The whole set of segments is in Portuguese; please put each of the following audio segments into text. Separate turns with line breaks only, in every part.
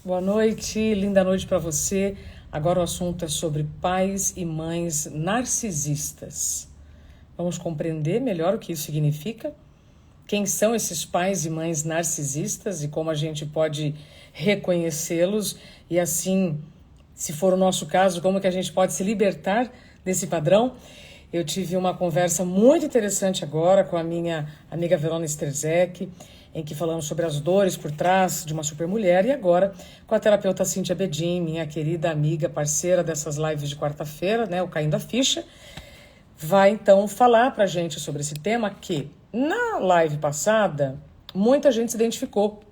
Boa noite, linda noite para você. Agora o assunto é sobre pais e mães narcisistas. Vamos compreender melhor o que isso significa? Quem são esses pais e mães narcisistas e como a gente pode reconhecê-los e assim, se for o nosso caso, como que a gente pode se libertar desse padrão? Eu tive uma conversa muito interessante agora com a minha amiga Verona Sterzek, em que falamos sobre as dores por trás de uma supermulher, e agora com a terapeuta Cíntia Bedin, minha querida amiga, parceira dessas lives de quarta-feira, né, o Caindo a Ficha, vai então falar pra gente sobre esse tema que, na live passada, muita gente se identificou com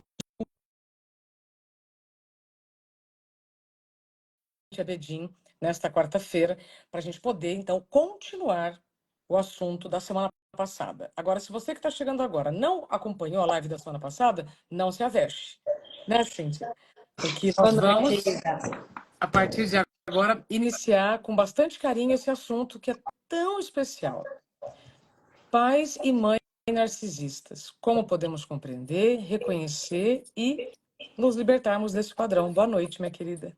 Cíntia Bedin nesta quarta-feira, para a gente poder então continuar o assunto da semana passada. Agora, se você que está chegando agora não acompanhou a live da semana passada, não se aveste, né, Cíntia? Porque
Boa
nós
noite,
vamos,
Isa.
a partir de agora, iniciar com bastante carinho esse assunto que é tão especial. Pais e mães narcisistas. Como podemos compreender, reconhecer e nos libertarmos desse padrão. Boa noite, minha querida.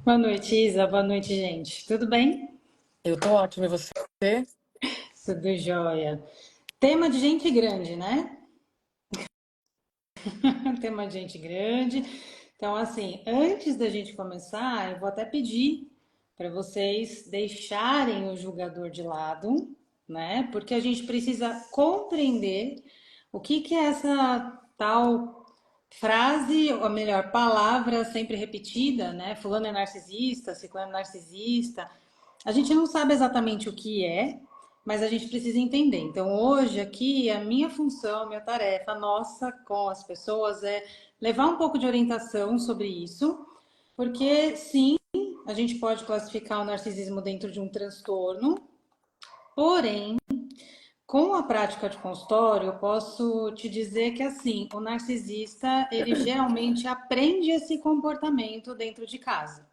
Boa noite, Isa. Boa noite, gente. Tudo bem?
Eu tô ótima, e você?
Tudo jóia. Tema de gente grande, né? Tema de gente grande. Então, assim, antes da gente começar, eu vou até pedir para vocês deixarem o julgador de lado, né? Porque a gente precisa compreender o que é essa tal frase, ou melhor, palavra sempre repetida, né? Fulano é narcisista, ciclano é narcisista. A gente não sabe exatamente o que é, mas a gente precisa entender. Então, hoje aqui, a minha função, minha tarefa, nossa, com as pessoas, é levar um pouco de orientação sobre isso, porque sim, a gente pode classificar o narcisismo dentro de um transtorno, porém, com a prática de consultório, eu posso te dizer que assim, o narcisista, ele geralmente aprende esse comportamento dentro de casa.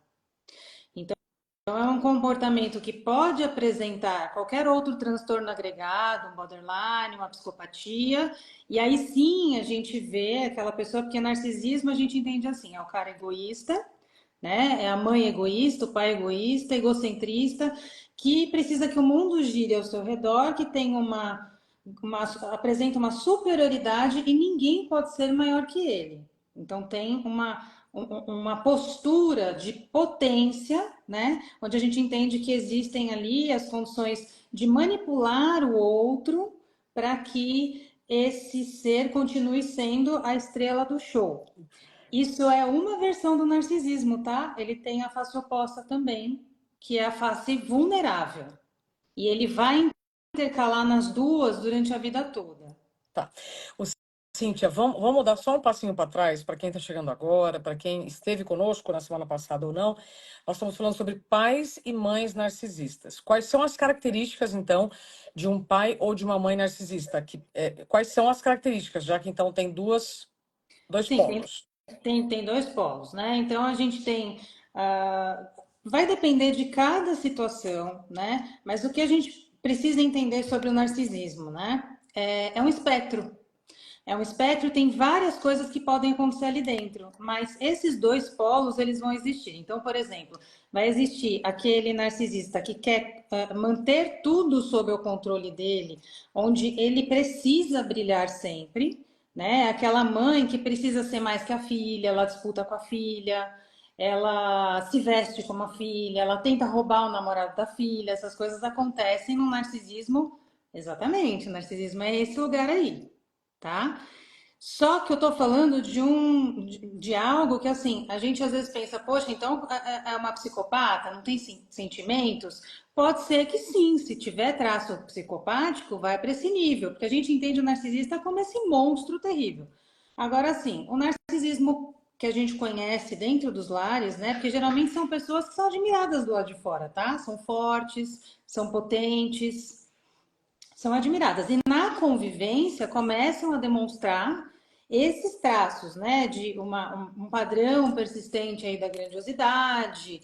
Então, é um comportamento que pode apresentar qualquer outro transtorno agregado, um borderline, uma psicopatia, e aí sim a gente vê aquela pessoa, porque narcisismo a gente entende assim, é o cara egoísta, né? É a mãe egoísta, o pai egoísta, egocentrista, que precisa que o mundo gire ao seu redor, que tem apresenta uma superioridade e ninguém pode ser maior que ele. Então tem uma postura de potência, né? Onde a gente entende que existem ali as condições de manipular o outro para que esse ser continue sendo a estrela do show. Isso é uma versão do narcisismo, tá? Ele tem a face oposta também, que é a face vulnerável. E ele vai intercalar nas duas durante a vida toda.
Tá. O Cíntia, vamos dar só um passinho para trás para quem está chegando agora, para quem esteve conosco na semana passada ou não. Nós estamos falando sobre pais e mães narcisistas. Quais são as características, então, de um pai ou de uma mãe narcisista? Quais são as características, já que então tem dois
Sim,
polos?
tem dois polos, né? Então a gente tem. Vai depender de cada situação, né? Mas o que a gente precisa entender sobre o narcisismo, né? É um espectro. É um espectro, tem várias coisas que podem acontecer ali dentro, mas esses dois polos, eles vão existir. Então, por exemplo, vai existir aquele narcisista que quer manter tudo sob o controle dele, onde ele precisa brilhar sempre, né? Aquela mãe que precisa ser mais que a filha, ela disputa com a filha, ela se veste como a filha, ela tenta roubar o namorado da filha, essas coisas acontecem no narcisismo. Exatamente, o narcisismo é esse lugar aí, tá? Só que eu tô falando de algo que assim, a gente às vezes pensa, poxa, então é uma psicopata, não tem sentimentos? Pode ser que sim, se tiver traço psicopático, vai para esse nível, porque a gente entende o narcisista como esse monstro terrível. Agora sim, o narcisismo que a gente conhece dentro dos lares, né? Porque geralmente são pessoas que são admiradas do lado de fora, tá? São fortes, são potentes, são admiradas. E na convivência começam a demonstrar esses traços, né, de um padrão persistente aí da grandiosidade,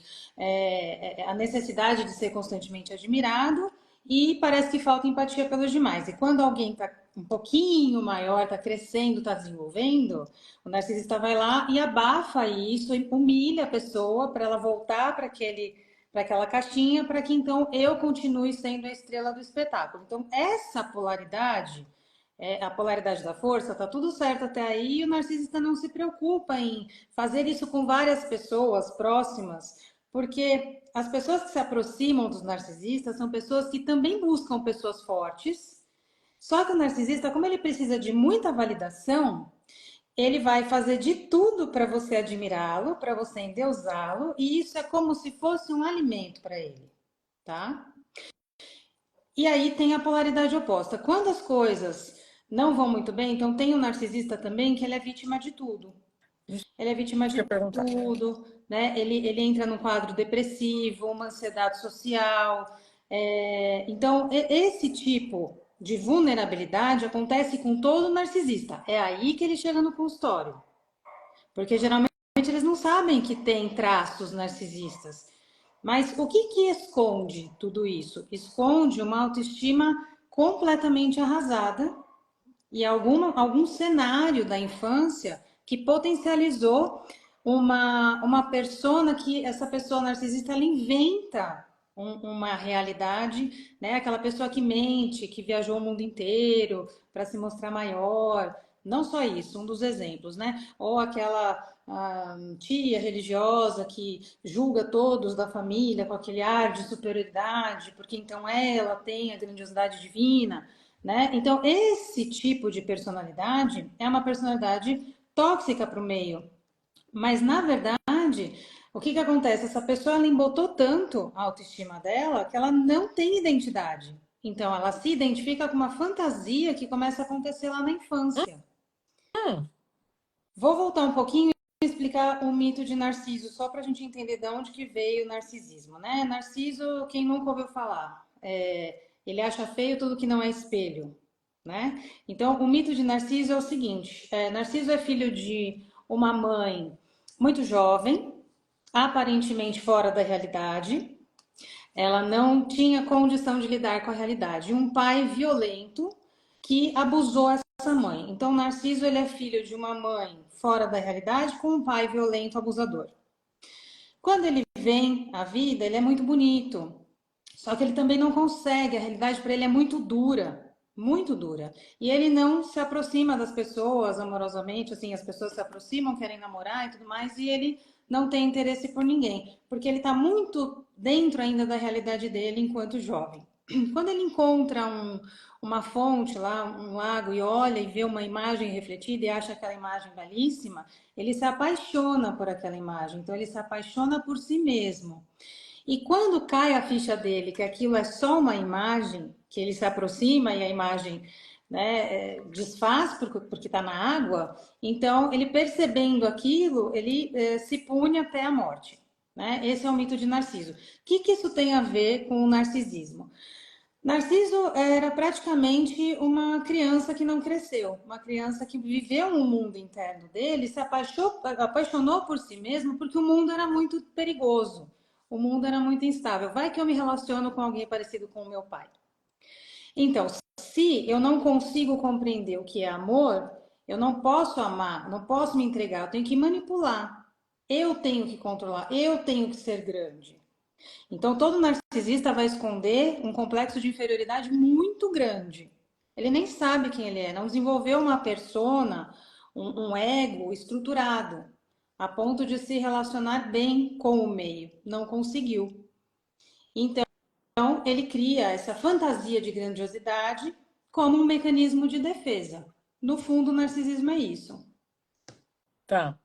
a necessidade de ser constantemente admirado e parece que falta empatia pelos demais. E quando alguém está um pouquinho maior, está crescendo, está desenvolvendo, o narcisista vai lá e abafa isso, e humilha a pessoa para ela voltar para aquela caixinha, para que então eu continue sendo a estrela do espetáculo. Então, essa polaridade, a polaridade da força, tá tudo certo até aí, e o narcisista não se preocupa em fazer isso com várias pessoas próximas, porque as pessoas que se aproximam dos narcisistas são pessoas que também buscam pessoas fortes. Só que o narcisista, como ele precisa de muita validação, ele vai fazer de tudo para você admirá-lo, para você endeusá-lo, e isso é como se fosse um alimento para ele, tá? E aí tem a polaridade oposta. Quando as coisas não vão muito bem, então tem o narcisista também que ele é vítima de tudo.
Isso
Ele é vítima
que eu
de
ia perguntar.
tudo, né? Ele entra num quadro depressivo, uma ansiedade social. Então, esse tipo de vulnerabilidade acontece com todo narcisista. É aí que ele chega no consultório. Porque geralmente eles não sabem que tem traços narcisistas. Mas o que que esconde tudo isso? Esconde uma autoestima completamente arrasada e algum cenário da infância que potencializou uma persona que essa pessoa narcisista ela inventa uma realidade, né? Aquela pessoa que mente, que viajou o mundo inteiro para se mostrar maior. Não só isso, um dos exemplos, né? Ou aquela tia religiosa que julga todos da família com aquele ar de superioridade, porque então ela tem a grandiosidade divina, né? Então, esse tipo de personalidade é uma personalidade tóxica para o meio. Mas, na verdade, o que que acontece? Essa pessoa ela embotou tanto a autoestima dela que ela não tem identidade. Então, ela se identifica com uma fantasia que começa a acontecer lá na infância.
Hum,
Vou voltar um pouquinho e explicar o mito de Narciso, só para a gente entender de onde que veio o narcisismo, né? Narciso, quem nunca ouviu falar, ele acha feio tudo que não é espelho, né? Então, o mito de Narciso é o seguinte: Narciso é filho de uma mãe muito jovem, aparentemente fora da realidade. Ela não tinha condição de lidar com a realidade. Um pai violento que abusou essa mãe. Então, Narciso ele é filho de uma mãe fora da realidade com um pai violento abusador. Quando ele vem à vida, ele é muito bonito. Só que ele também não consegue, a realidade para ele é muito dura, muito dura. E ele não se aproxima das pessoas amorosamente, assim, as pessoas se aproximam, querem namorar e tudo mais, e ele não tem interesse por ninguém, porque ele está muito dentro ainda da realidade dele enquanto jovem. Quando ele encontra uma fonte lá, um lago, e olha e vê uma imagem refletida e acha aquela imagem belíssima, ele se apaixona por aquela imagem, então ele se apaixona por si mesmo. E quando cai a ficha dele que aquilo é só uma imagem, que ele se aproxima e a imagem, né, desfaz porque está na água, então ele percebendo aquilo, ele se pune até a morte. Né? Esse é o mito de Narciso. O que isso tem a ver com o narcisismo? Narciso era praticamente uma criança que não cresceu, uma criança que viveu um mundo interno dele, se apaixonou por si mesmo porque o mundo era muito perigoso, o mundo era muito instável. Vai que eu me relaciono com alguém parecido com o meu pai. Então, se eu não consigo compreender o que é amor, eu não posso amar, não posso me entregar, eu tenho que manipular, eu tenho que controlar, eu tenho que ser grande. Então, todo narcisista vai esconder um complexo de inferioridade muito grande. Ele nem sabe quem ele é, não desenvolveu uma persona, um ego estruturado, a ponto de se relacionar bem com o meio. Não conseguiu. Então, ele cria essa fantasia de grandiosidade como um mecanismo de defesa. No fundo, o narcisismo é isso.
tá.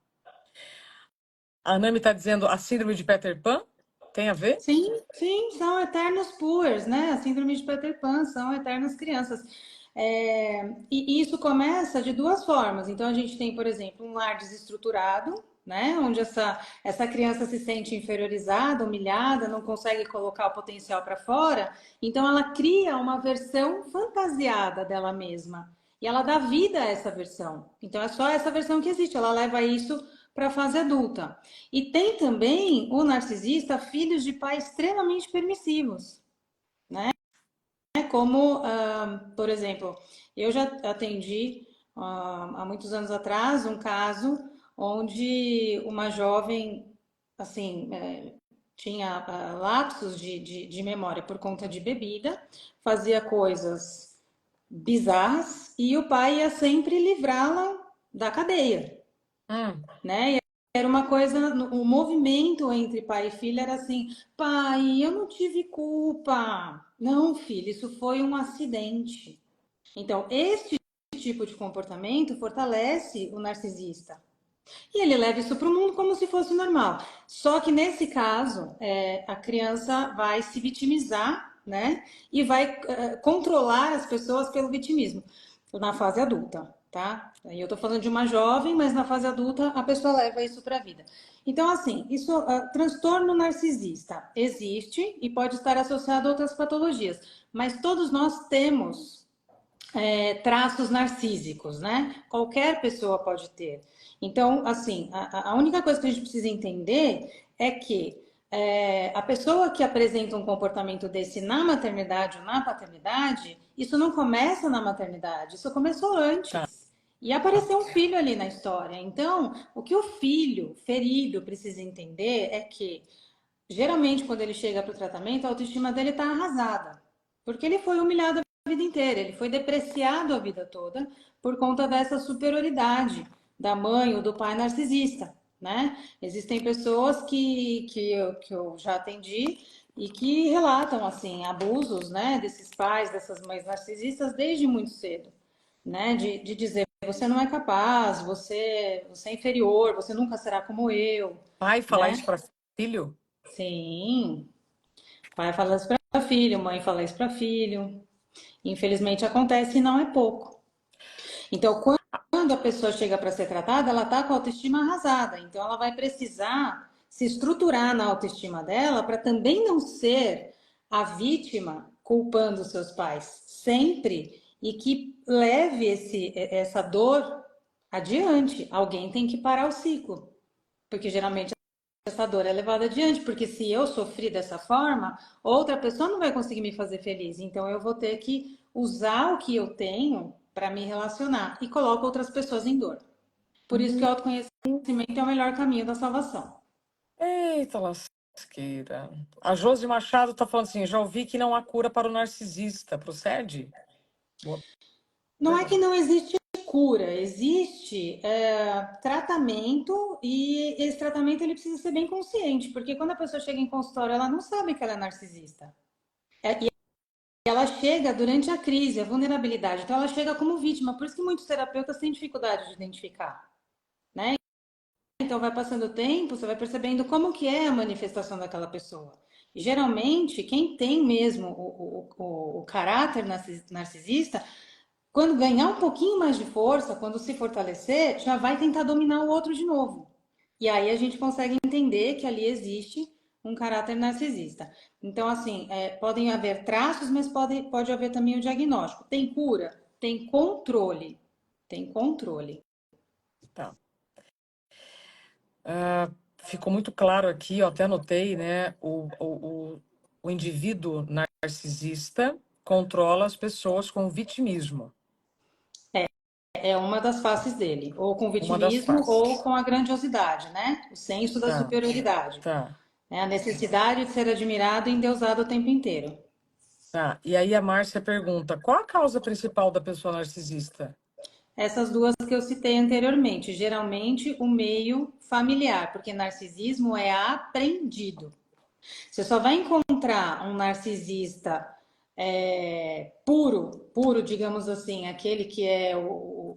A Nami está dizendo a síndrome de Peter Pan? Tem a ver?
Sim, sim, são eternos puers, né? A síndrome de Peter Pan são eternas crianças. E isso começa de duas formas. Então, a gente tem, por exemplo, um lar desestruturado, né? Onde essa criança se sente inferiorizada, humilhada, não consegue colocar o potencial para fora. Então, ela cria uma versão fantasiada dela mesma. E ela dá vida a essa versão. Então, é só essa versão que existe. Ela leva isso para a fase adulta. E tem também o narcisista, filhos de pais extremamente permissivos, né? Como, por exemplo, eu já atendi há muitos anos atrás um caso onde uma jovem, assim, tinha lapsos de memória por conta de bebida, fazia coisas bizarras e o pai ia sempre livrá-la da cadeia,
Hum.
né? E era uma coisa, o movimento entre pai e filha era assim: pai, eu não tive culpa. Não, filho, isso foi um acidente. Então, este tipo de comportamento fortalece o narcisista. E ele leva isso para o mundo como se fosse normal. Só que nesse caso, a criança vai se vitimizar, né? E vai controlar as pessoas pelo vitimismo na fase adulta, tá? Aí eu tô falando de uma jovem, mas na fase adulta a pessoa leva isso para a vida. Então, assim, isso, transtorno narcisista existe e pode estar associado a outras patologias, mas todos nós temos traços narcísicos, né? Qualquer pessoa pode ter. Então, assim, a única coisa que a gente precisa entender é que a pessoa que apresenta um comportamento desse na maternidade ou na paternidade, isso não começa na maternidade, isso começou
Tá.
antes. E apareceu um filho ali na história. Então, o que o filho ferido precisa entender é que, geralmente, quando ele chega para o tratamento, a autoestima dele está arrasada. Porque ele foi humilhado a vida inteira, ele foi depreciado a vida toda por conta dessa superioridade da mãe ou do pai narcisista, né? Existem pessoas que eu já atendi e que relatam, assim, abusos, né, desses pais, dessas mães narcisistas desde muito cedo, né? De dizer, você não é capaz, você é inferior, você nunca será como eu,
Pai falar
né?
isso para filho?
Sim, pai fala isso para filho, mãe fala isso para filho. Infelizmente acontece e não é pouco. Então, quando a pessoa chega para ser tratada, ela está com a autoestima arrasada. Então, ela vai precisar se estruturar na autoestima dela para também não ser a vítima culpando os seus pais sempre e que leve essa dor adiante. Alguém tem que parar o ciclo, porque geralmente essa dor é levada adiante, porque se eu sofri dessa forma, outra pessoa não vai conseguir me fazer feliz. Então eu vou ter que usar o que eu tenho para me relacionar e coloco outras pessoas em dor. Por isso que
Hum.
o autoconhecimento é o melhor caminho da salvação.
Eita lasqueira. A Josi Machado está falando assim: já ouvi que não há cura para o narcisista. Procede? Boa
Não é que
pergunta.
não existe cura, existe tratamento e esse tratamento ele precisa ser bem consciente, porque quando a pessoa chega em consultório, ela não sabe que ela é narcisista. E ela chega durante a crise, a vulnerabilidade. Então, ela chega como vítima. Por isso que muitos terapeutas têm dificuldade de identificar, né? Então, vai passando o tempo, você vai percebendo como que é a manifestação daquela pessoa. E, geralmente, quem tem mesmo o caráter narcisista, quando ganhar um pouquinho mais de força, quando se fortalecer, já vai tentar dominar o outro de novo. E aí a gente consegue entender que ali existe um caráter narcisista. Então, assim, podem haver traços, mas pode haver também o diagnóstico. Tem cura? Tem controle. Tem controle.
Tá. Ficou muito claro aqui, eu até anotei, né? O indivíduo narcisista controla as pessoas com vitimismo.
É uma das faces dele, ou com
Uma das
vitimismo ou
faces.
com a grandiosidade, né? O senso da
Tá,
superioridade.
tá,
É a necessidade de ser admirado e endeusado o tempo inteiro.
tá. E aí a Márcia pergunta: qual a causa principal da pessoa narcisista?
Essas duas que eu citei anteriormente, geralmente o meio familiar, porque narcisismo é aprendido. Você só vai encontrar um narcisista puro, digamos assim, aquele que é o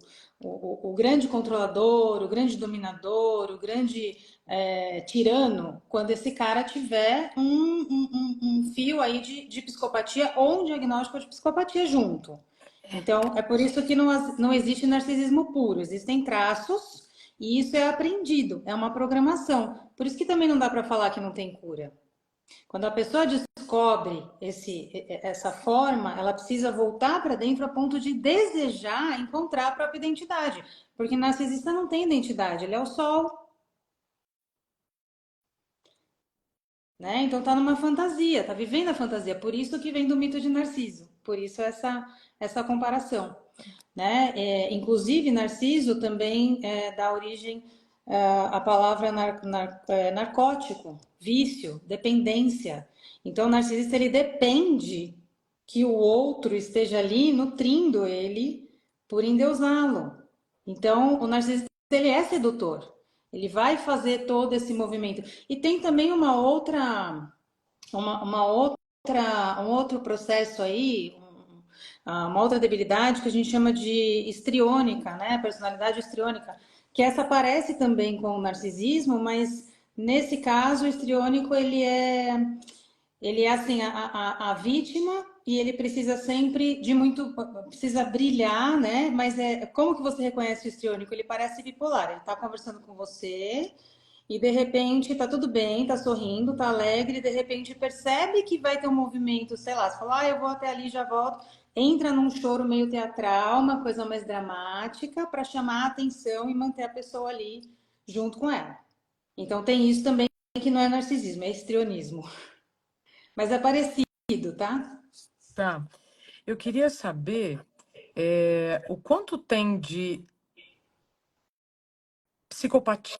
grande controlador, o grande dominador, o grande tirano, quando esse cara tiver um fio aí de psicopatia ou um diagnóstico de psicopatia junto. Então, é por isso que não existe narcisismo puro, existem traços e isso é aprendido, é uma programação. Por isso que também não dá para falar que não tem cura. Quando a pessoa descobre essa forma, ela precisa voltar para dentro a ponto de desejar encontrar a própria identidade. Porque narcisista não tem identidade, ele é o sol, né? Então tá numa fantasia, tá vivendo a fantasia. Por isso que vem do mito de Narciso. Por isso essa comparação, né? Inclusive, Narciso também dá origem à palavra narcótico, vício, dependência. Então, o narcisista ele depende que o outro esteja ali nutrindo ele por endeusá-lo. Então, o narcisista ele é sedutor. Ele vai fazer todo esse movimento. E tem também um outro processo aí, uma outra debilidade que a gente chama de histriônica, né? Personalidade histriônica, que essa aparece também com o narcisismo, mas nesse caso o histriônico ele é assim a vítima e ele precisa sempre de muito, precisa brilhar, né? Mas como que você reconhece o histriônico? Ele parece bipolar. Ele está conversando com você e de repente tá tudo bem, tá sorrindo, tá alegre, e de repente percebe que vai ter um movimento, sei lá, você fala, eu vou até ali, já volto, entra num choro meio teatral, uma coisa mais dramática para chamar a atenção e manter a pessoa ali junto com ela. Então tem isso também que não é narcisismo, é histrionismo. Mas é parecido, tá?
Tá. Eu queria saber o quanto tem de psicopatia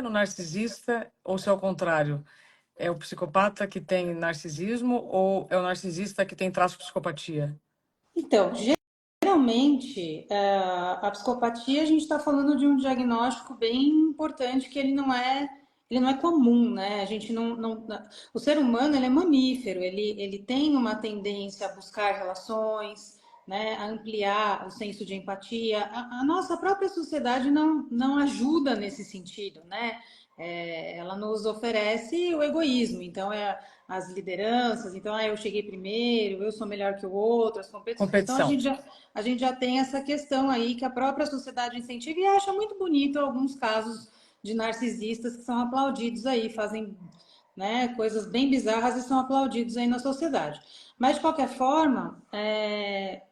no narcisista, ou se é o contrário, é o psicopata que tem narcisismo ou é o narcisista que tem traço de psicopatia?
Então, geralmente, a psicopatia, a gente está falando de um diagnóstico bem importante que ele não é comum, né? A gente o ser humano, ele é mamífero, ele tem uma tendência a buscar relações, né? A ampliar o senso de empatia. A nossa própria sociedade não ajuda nesse sentido, né? Ela nos oferece o egoísmo, então as lideranças, então eu cheguei primeiro, eu sou melhor que o outro, as competições. Então
Competição.
a gente já tem essa questão aí que a própria sociedade incentiva e acha muito bonito alguns casos de narcisistas que são aplaudidos aí, fazem, né, coisas bem bizarras e são aplaudidos aí na sociedade. Mas, de qualquer forma,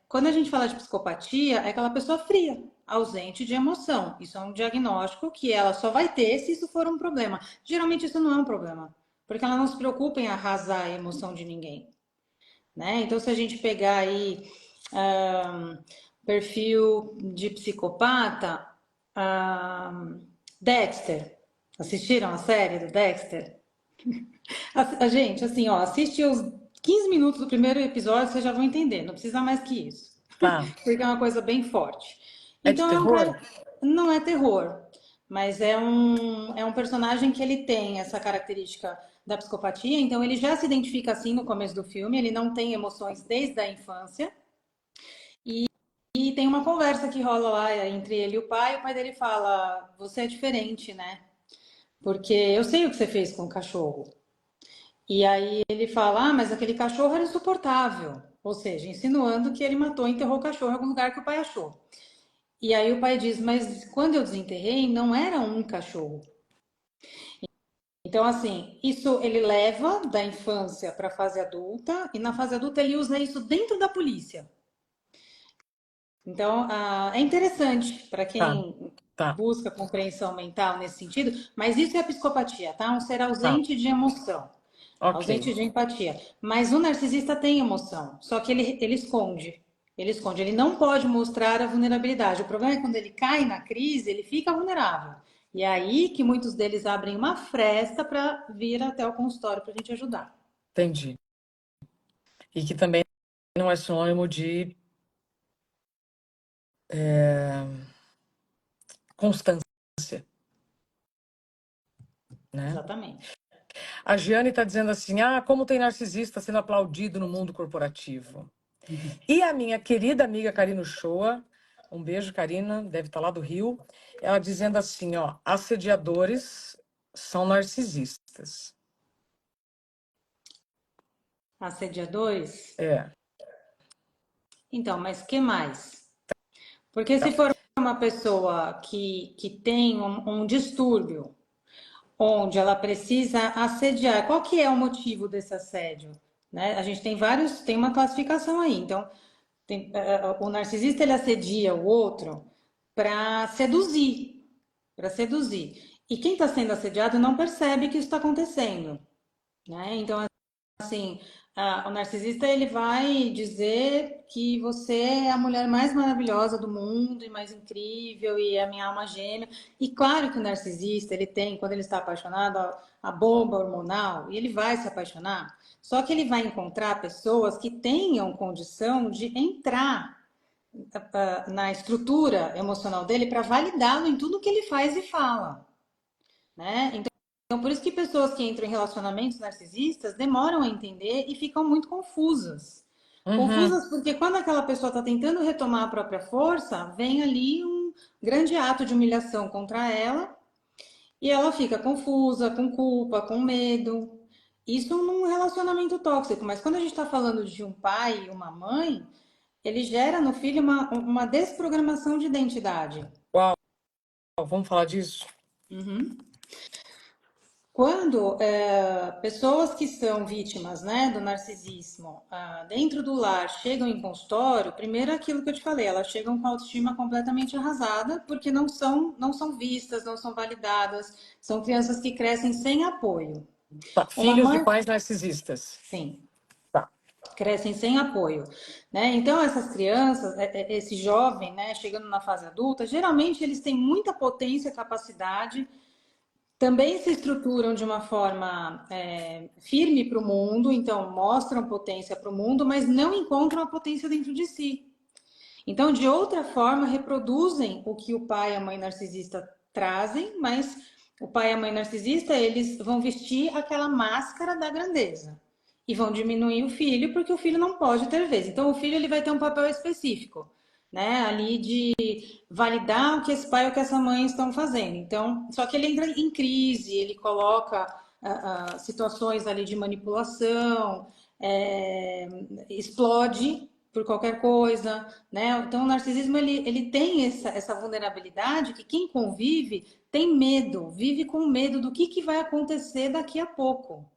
quando a gente fala de psicopatia, é aquela pessoa fria, ausente de emoção. Isso é um diagnóstico que ela só vai ter se isso for um problema. Geralmente isso não é um problema, porque ela não se preocupa em arrasar a emoção de ninguém, né? Então, se a gente pegar aí perfil de psicopata, Dexter. Assistiram a série do Dexter? Gente, assim, ó, assiste os 15 minutos do primeiro episódio, vocês já vão entender. Não precisa mais que isso.
Tá.
Porque é uma coisa bem forte.
É de
Então, é um
terror?
cara. Não é terror, mas é um personagem que ele tem essa característica da psicopatia. Então, ele já se identifica assim no começo do filme. Ele não tem emoções desde a infância. E tem uma conversa que rola lá entre ele e o pai. O pai dele fala: Você é diferente, né? Porque eu sei o que você fez com o cachorro. E aí ele fala, mas aquele cachorro era insuportável. Ou seja, insinuando que ele matou e enterrou o cachorro em algum lugar que o pai achou. E aí o pai diz, mas quando eu desenterrei, não era um cachorro. Então, assim, isso ele leva da infância para a fase adulta, e na fase adulta ele usa isso dentro da polícia. Então, é interessante para
Tá,
quem
tá,
busca compreensão mental nesse sentido, mas isso é a psicopatia, tá? Um ser
tá.
ausente de emoção.
Ok,
Ausente de empatia. Mas o narcisista tem emoção, só que ele esconde. Ele esconde, ele não pode mostrar a vulnerabilidade. O problema é quando ele cai na crise, ele fica vulnerável. E é aí que muitos deles abrem uma fresta para vir até o consultório para a gente ajudar.
entendi. E que também não é sinônimo de constância, né?
Exatamente.
A Giane está dizendo assim, como tem narcisista sendo aplaudido no mundo corporativo. E a minha querida amiga Karina Uchoa, um beijo, Karina, deve estar lá do Rio, ela dizendo assim, assediadores são narcisistas.
Assediadores?
É,
Então, mas que mais? Porque se
tá.
for uma pessoa que tem um distúrbio, onde ela precisa assediar. Qual que é o motivo desse assédio? Né? A gente tem uma classificação aí. Então, o narcisista ele assedia o outro para seduzir, para seduzir. E quem está sendo assediado não percebe que isso está acontecendo, né? Então, assim, O narcisista ele vai dizer que você é a mulher mais maravilhosa do mundo e mais incrível e é a minha alma gêmea. E claro que o narcisista ele tem, quando ele está apaixonado, a bomba hormonal e ele vai se apaixonar. Só que ele vai encontrar pessoas que tenham condição de entrar na estrutura emocional dele para validá-lo em tudo que ele faz e fala, né? Então, por isso que pessoas que entram em relacionamentos narcisistas demoram a entender e ficam muito confusas.
Uhum.
Confusas porque quando aquela pessoa está tentando retomar a própria força, vem ali um grande ato de humilhação contra ela e ela fica confusa, com culpa, com medo. Isso num relacionamento tóxico, mas quando a gente está falando de um pai e uma mãe, ele gera no filho uma desprogramação de identidade.
Uau, vamos falar disso?
Uhum. Quando pessoas que são vítimas, né, do narcisismo dentro do lar chegam em consultório, primeiro aquilo que eu te falei, elas chegam com a autoestima completamente arrasada porque não são vistas, não são validadas, são crianças que crescem sem apoio.
Tá.
Uma
Filhos de
mãe,
pais narcisistas.
sim,
Tá.
crescem sem apoio, né? Então essas crianças, esse jovem, né, chegando na fase adulta, geralmente eles têm muita potência, capacidade, também se estruturam de uma forma firme para o mundo, então mostram potência para o mundo, mas não encontram a potência dentro de si. Então, de outra forma, reproduzem o que o pai e a mãe narcisista trazem, mas o pai e a mãe narcisista, eles vão vestir aquela máscara da grandeza e vão diminuir o filho, porque o filho não pode ter vez. Então, o filho ele vai ter um papel específico, né? Ali de validar o que esse pai ou que essa mãe estão fazendo. Então, só que ele entra em crise, ele coloca situações ali de manipulação, explode por qualquer coisa, né? Então, o narcisismo ele tem essa vulnerabilidade que quem convive tem medo, vive com medo do que vai acontecer daqui a pouco,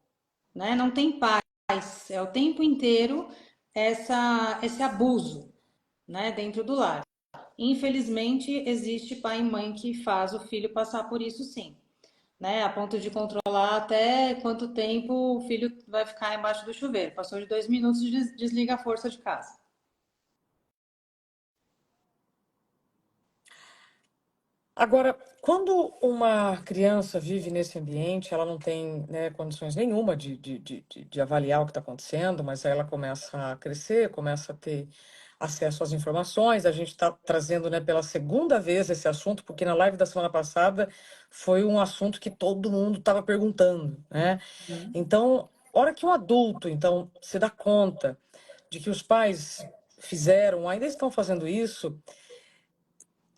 né? Não tem paz, é o tempo inteiro esse abuso, né? Dentro do lar. Infelizmente, existe pai e mãe que faz o filho passar por isso, sim, né? A ponto de controlar até quanto tempo o filho vai ficar embaixo do chuveiro. Passou de 2 minutos, desliga a força de casa.
Agora, quando uma criança vive nesse ambiente, ela não tem, né, condições nenhuma de avaliar o que está acontecendo, mas aí ela começa a crescer, começa a ter acesso às informações. A gente está trazendo, né, pela segunda vez esse assunto, porque na live da semana passada foi um assunto que todo mundo estava perguntando, né? Então, a hora que um adulto, então, se dá conta de que os pais fizeram, ainda estão fazendo isso,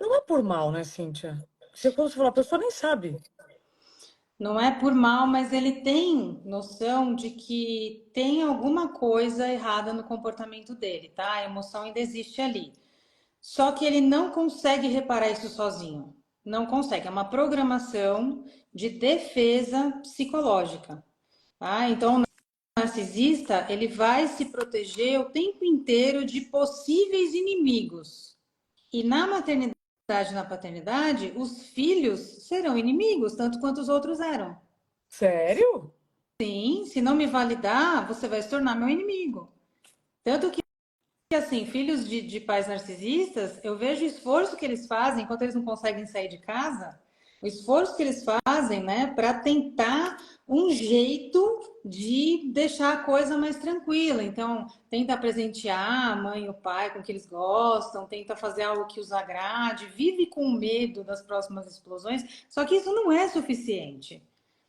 não é por mal, né, Cíntia? Você, quando você fala, a pessoa nem sabe.
Não é por mal, mas ele tem noção de que tem alguma coisa errada no comportamento dele, tá? A emoção ainda existe ali. Só que ele não consegue reparar isso sozinho. Não consegue. É uma programação de defesa psicológica, tá? Então, o narcisista, ele vai se proteger o tempo inteiro de possíveis inimigos. E na maternidade e na paternidade, os filhos serão inimigos, tanto quanto os outros eram.
Sério?
Sim, se não me validar, você vai se tornar meu inimigo. Tanto que, assim, filhos de pais narcisistas, eu vejo o esforço que eles fazem enquanto eles não conseguem sair de casa, o esforço que eles fazem, né, para tentar um jeito de deixar a coisa mais tranquila. Então, tenta presentear a mãe e o pai com o que eles gostam, tenta fazer algo que os agrade, vive com medo das próximas explosões, só que isso não é suficiente.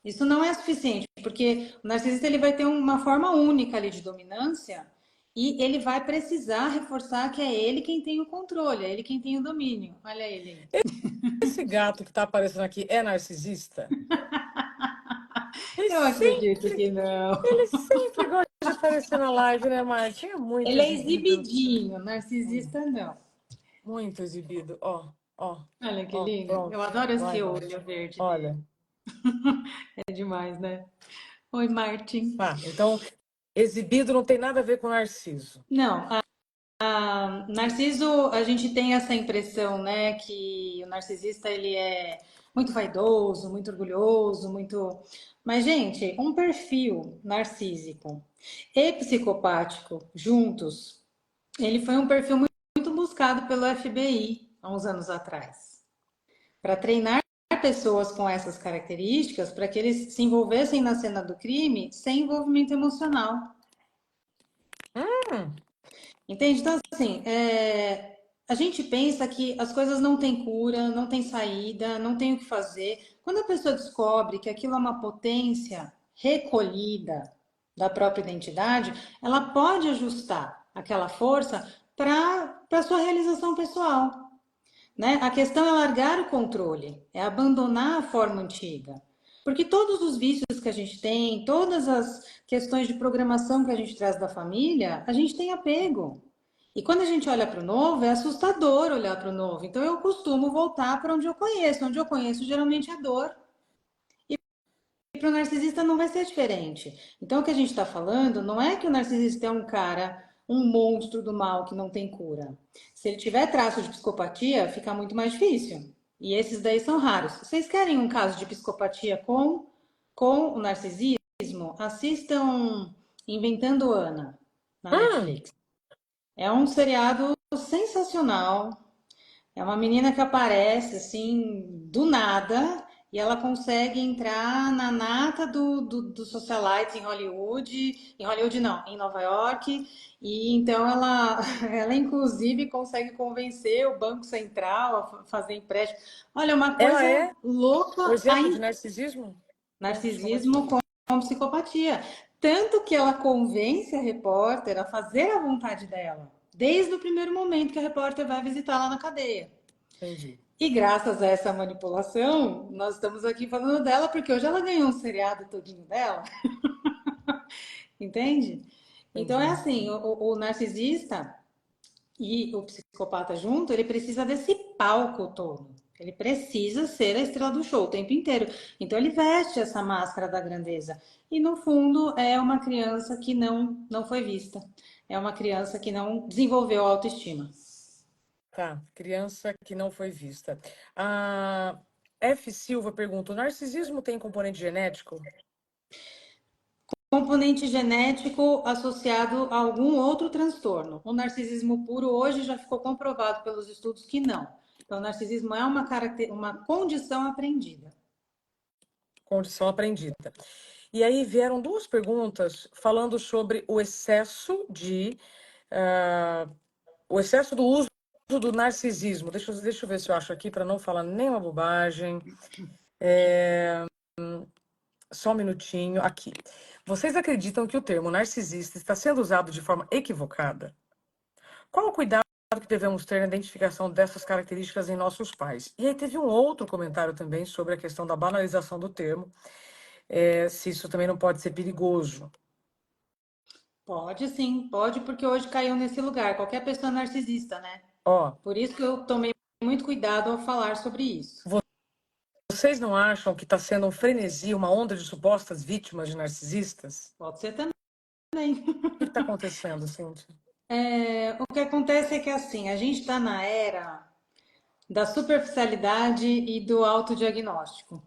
Isso não é suficiente, porque o narcisista ele vai ter uma forma única ali de dominância e ele vai precisar reforçar que é ele quem tem o controle, é ele quem tem o domínio. Olha ele aí.
Esse gato que tá aparecendo aqui é narcisista? Ele
Eu acredito
sempre,
que não.
ele sempre gosta de aparecer na live, né, Martin? É muito
Ele é
exibido.
exibidinho, narcisista não.
Muito exibido. Ó, ó,
Olha que
ó,
lindo. Eu
pronto.
adoro
Vai,
esse olho
Martin.
verde dele.
Olha.
É demais, né? Oi, Martin.
Ah, então, exibido não tem nada a ver com narciso.
Não, Narciso, a gente tem essa impressão, né, que o narcisista ele é muito vaidoso, muito orgulhoso, muito. Mas, gente, um perfil narcísico e psicopático juntos, ele foi um perfil muito buscado pelo FBI há uns anos atrás, para treinar pessoas com essas características para que eles se envolvessem na cena do crime sem envolvimento emocional.
Hum,
Entende? Então, assim, a gente pensa que as coisas não têm cura, não tem saída, não tem o que fazer. Quando a pessoa descobre que aquilo é uma potência recolhida da própria identidade, ela pode ajustar aquela força para a sua realização pessoal, né? A questão é largar o controle, é abandonar a forma antiga. Porque todos os vícios que a gente tem, todas as questões de programação que a gente traz da família, a gente tem apego. E quando a gente olha para o novo, é assustador olhar para o novo. Então eu costumo voltar para onde eu conheço. Onde eu conheço geralmente é dor. E para o narcisista não vai ser diferente. Então o que a gente está falando não é que o narcisista é um cara, um monstro do mal que não tem cura. Se ele tiver traço de psicopatia, fica muito mais difícil. E esses daí são raros. Vocês querem um caso de psicopatia com o narcisismo? Assistam Inventando Ana na
hum,
Netflix. É um seriado sensacional. É uma menina que aparece assim do nada e ela consegue entrar na nata do socialite em Hollywood não, em Nova York. E então ela inclusive consegue convencer o Banco Central a fazer empréstimo. Olha, uma
ela
coisa
é o
louca,
exemplo de narcisismo? Vamos chamar
narcisismo
assim.
com psicopatia. Tanto que ela convence a repórter a fazer a vontade dela, desde o primeiro momento que a repórter vai visitá-la na cadeia.
Entendi.
E graças a essa manipulação, nós estamos aqui falando dela, porque hoje ela ganhou um seriado todinho dela, entende? Então é
Entendi.
assim, o narcisista e o psicopata junto, ele precisa desse palco todo. Ele precisa ser a estrela do show o tempo inteiro. Então ele veste essa máscara da grandeza. E no fundo é uma criança que não foi vista. É uma criança que não desenvolveu autoestima.
Tá, criança que não foi vista. A F. Silva pergunta: o narcisismo tem componente genético?
Componente genético associado a algum outro transtorno. O narcisismo puro hoje já ficou comprovado pelos estudos que não. Então, o narcisismo é uma condição aprendida.
Condição aprendida. E aí vieram duas perguntas falando sobre o excesso do uso do narcisismo. Deixa eu ver se eu acho aqui para não falar nenhuma bobagem. Só um minutinho. Aqui. Vocês acreditam que o termo narcisista está sendo usado de forma equivocada? Qual o cuidado que devemos ter na identificação dessas características em nossos pais? E aí teve um outro comentário também sobre a questão da banalização do termo, se isso também não pode ser perigoso.
Pode sim, pode, porque hoje caiu nesse lugar. Qualquer pessoa é narcisista, né?
Ó,
Por isso que eu tomei muito cuidado ao falar sobre isso.
vocês não acham que está sendo um frenesi, uma onda de supostas vítimas de narcisistas?
Pode ser também.
O que está acontecendo, Cíntia?
O que acontece é que assim, a gente está na era da superficialidade e do autodiagnóstico.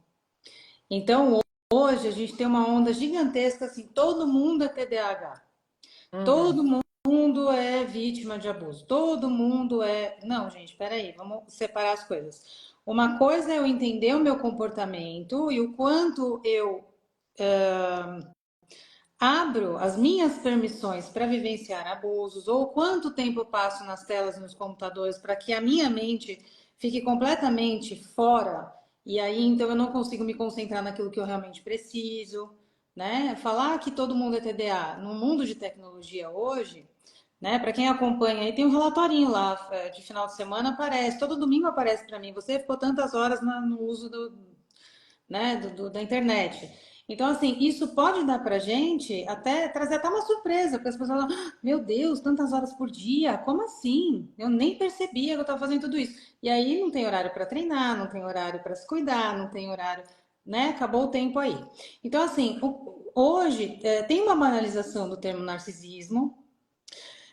Então, hoje a gente tem uma onda gigantesca assim, todo mundo é TDAH.
Uhum.
Todo mundo é vítima de abuso. Todo mundo é. Não, gente, peraí, vamos separar as coisas. Uma coisa é eu entender o meu comportamento e o quanto eu abro as minhas permissões para vivenciar abusos, ou quanto tempo eu passo nas telas, nos computadores, para que a minha mente fique completamente fora, e aí então eu não consigo me concentrar naquilo que eu realmente preciso, né? Falar que todo mundo é TDA no mundo de tecnologia hoje, né? Para quem acompanha aí, tem um relatorinho lá de final de semana, aparece, todo domingo aparece para mim, você ficou tantas horas no uso né, da internet. Então, assim, isso pode dar pra gente até trazer até uma surpresa, porque as pessoas falam, "Ah, meu Deus, tantas horas por dia, como assim? Eu nem percebia que eu estava fazendo tudo isso. E aí não tem horário para treinar, não tem horário para se cuidar, não tem horário, né? Acabou o tempo aí. Então, assim, hoje tem uma banalização do termo narcisismo.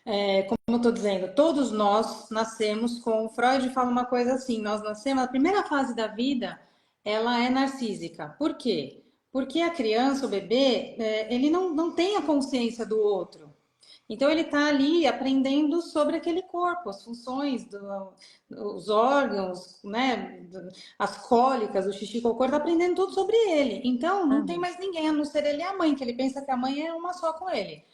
Como eu estou dizendo, todos nós nascemos com. Freud fala uma coisa assim: nós nascemos, a primeira fase da vida ela é narcísica. Por quê? Porque a criança, o bebê, ele não tem a consciência do outro. Então ele está ali aprendendo sobre aquele corpo, as funções, os órgãos, né, as cólicas, o xixi, cocô, está aprendendo tudo sobre ele. Então não tem
Uhum.
mais ninguém a não ser ele e a mãe, que ele pensa que a mãe é uma só com ele.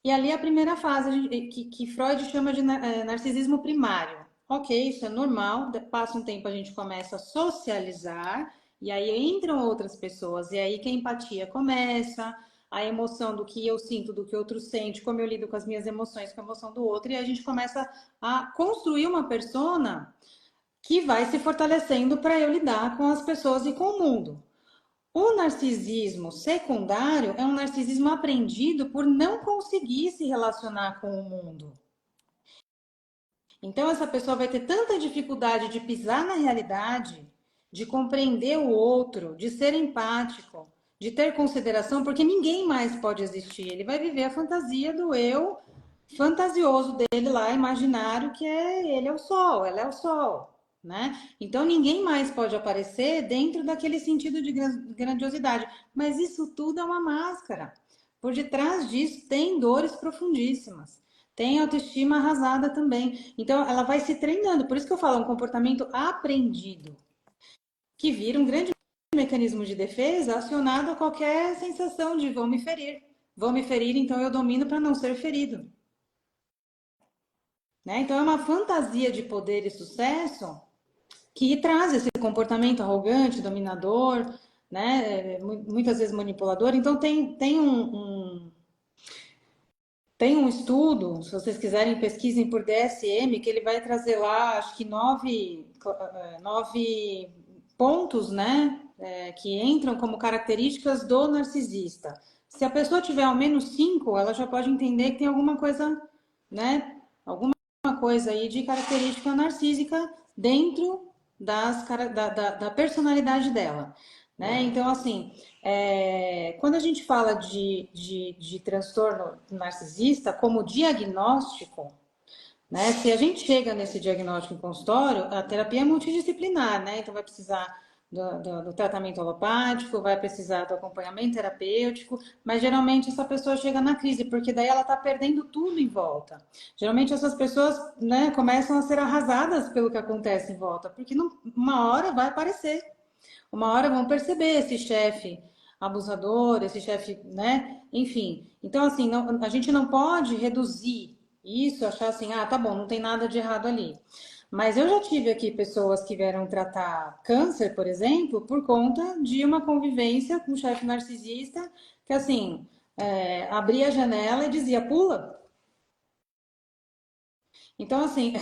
E ali é a primeira fase que Freud chama de narcisismo primário. Ok, isso é normal, passa um tempo a gente começa a socializar, e aí entram outras pessoas, e aí que a empatia começa, a emoção do que eu sinto, do que o outro sente, como eu lido com as minhas emoções, com a emoção do outro, e a gente começa a construir uma persona que vai se fortalecendo para eu lidar com as pessoas e com o mundo. O narcisismo secundário é um narcisismo aprendido por não conseguir se relacionar com o mundo. Então, essa pessoa vai ter tanta dificuldade de pisar na realidade, de compreender o outro, de ser empático, de ter consideração, porque ninguém mais pode existir. Ele vai viver a fantasia do eu fantasioso dele lá, imaginário, que é ele é o sol, ela é o sol. Né? Então ninguém mais pode aparecer dentro daquele sentido de grandiosidade. Mas isso tudo é uma máscara. Por detrás disso tem dores profundíssimas. Tem autoestima arrasada também. Então ela vai se treinando. Por isso que eu falo, é um comportamento aprendido, que vira um grande mecanismo de defesa acionado a qualquer sensação de vão me ferir. Vão me ferir, então eu domino para não ser ferido. Né? Então é uma fantasia de poder e sucesso que traz esse comportamento arrogante, dominador, né? Muitas vezes manipulador. Então tem um estudo, se vocês quiserem pesquisem por DSM, que ele vai trazer lá, acho que nove pontos, né? Que entram como características do narcisista. Se a pessoa tiver ao menos 5, ela já pode entender que tem alguma coisa, né? Alguma coisa aí de característica narcísica dentro da personalidade dela. Né? Então, assim, quando a gente fala de transtorno narcisista como diagnóstico, né? Se a gente chega nesse diagnóstico em consultório, a terapia é multidisciplinar, né? Então vai precisar do tratamento alopático, vai precisar do acompanhamento terapêutico, mas geralmente essa pessoa chega na crise, porque daí ela está perdendo tudo em volta. Geralmente essas pessoas, né, começam a ser arrasadas pelo que acontece em volta, porque uma hora vai aparecer, uma hora vão perceber esse chefe abusador, esse chefe, né? Enfim. Então, assim, a gente não pode reduzir isso, achar assim, ah, tá bom, não tem nada de errado ali. Mas eu já tive aqui pessoas que vieram tratar câncer, por exemplo, por conta de uma convivência com um chefe narcisista que, assim, abria a janela e dizia, pula. Então, assim,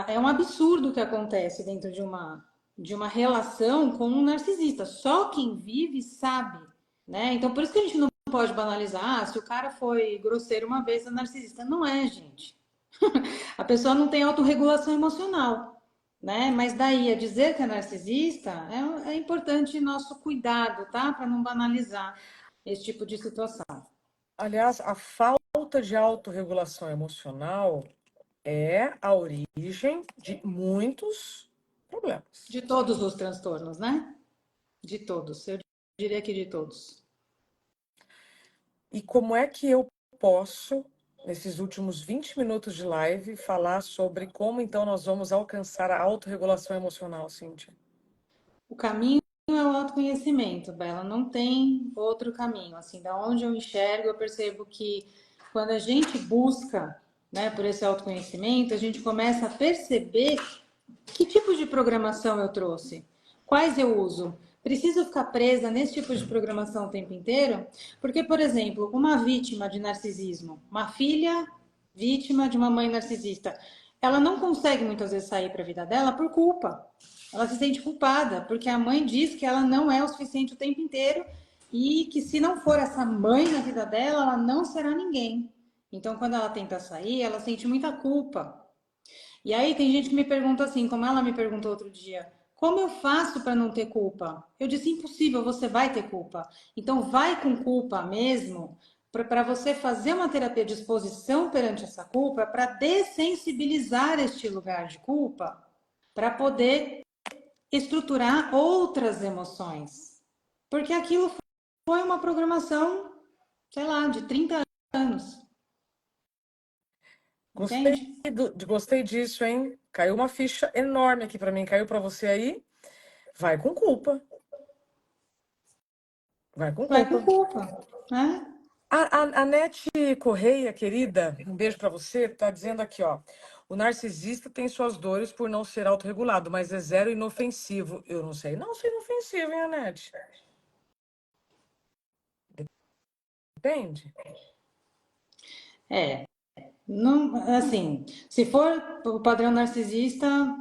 é um absurdo o que acontece dentro de uma relação com um narcisista. Só quem vive sabe, né? Então, por isso que a gente não pode banalizar, se o cara foi grosseiro uma vez, é narcisista. Não é, gente. A pessoa não tem autorregulação emocional, né? Mas daí a dizer que é narcisista é importante nosso cuidado, tá? Para não banalizar esse tipo de situação.
Aliás, a falta de autorregulação emocional é a origem de muitos problemas.
De todos os transtornos, né? De todos. Eu diria que de todos.
E como é que eu posso, nesses últimos 20 minutos de live, falar sobre como então nós vamos alcançar a autorregulação emocional, Cíntia?
O caminho é o autoconhecimento, Bela. Não tem outro caminho. Assim, da onde eu enxergo, eu percebo que quando a gente busca, né, por esse autoconhecimento, a gente começa a perceber que tipo de programação eu trouxe, quais eu uso. Preciso ficar presa nesse tipo de programação o tempo inteiro? Porque, por exemplo, uma vítima de narcisismo, uma filha vítima de uma mãe narcisista, ela não consegue muitas vezes sair para a vida dela por culpa. Ela se sente culpada, porque a mãe diz que ela não é o suficiente o tempo inteiro e que se não for essa mãe na vida dela, ela não será ninguém. Então, quando ela tenta sair, ela sente muita culpa. E aí tem gente que me pergunta assim, como ela me perguntou outro dia, como eu faço para não ter culpa? Eu disse, impossível, você vai ter culpa. Então vai com culpa mesmo, para você fazer uma terapia de exposição perante essa culpa, para dessensibilizar este lugar de culpa, para poder estruturar outras emoções. Porque aquilo foi uma programação, sei lá, de 30 anos.
Gostei,
Entende?
gostei disso, hein? Caiu uma ficha enorme aqui para mim. Caiu para você aí? Vai com culpa. Vai com
Vai com
culpa.
culpa, né?
A Nete Correia, querida, um beijo para você, tá dizendo aqui, ó. O narcisista tem suas dores por não ser autorregulado, mas é zero inofensivo. Eu não sei, não sou inofensivo, hein, Anete? Depende.
É, não, assim, se for o padrão narcisista,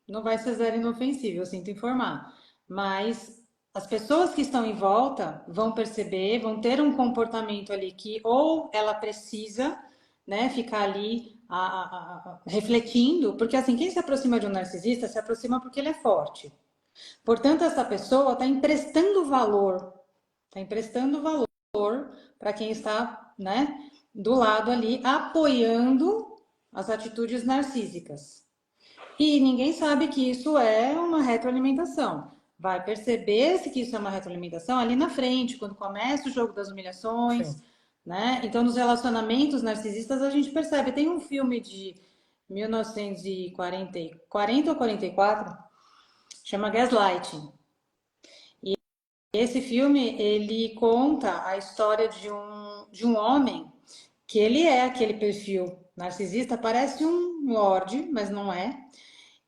não vai ser zero inofensivo, eu sinto informar. Mas as pessoas que estão em volta vão perceber, vão ter um comportamento ali que ou ela precisa, né, ficar ali refletindo, porque assim, quem se aproxima de um narcisista se aproxima porque ele é forte. Portanto, essa pessoa está emprestando valor para quem está, né, do lado ali, apoiando as atitudes narcísicas. E ninguém sabe que isso é uma retroalimentação. Vai perceber se que isso é uma retroalimentação ali na frente, quando começa o jogo das humilhações,
Sim.
né? Então, nos relacionamentos narcisistas, a gente percebe. Tem um filme de 1940 40 ou 44, chama Gaslighting. Esse filme, ele conta a história de um homem que ele é aquele perfil narcisista, parece um lorde, mas não é.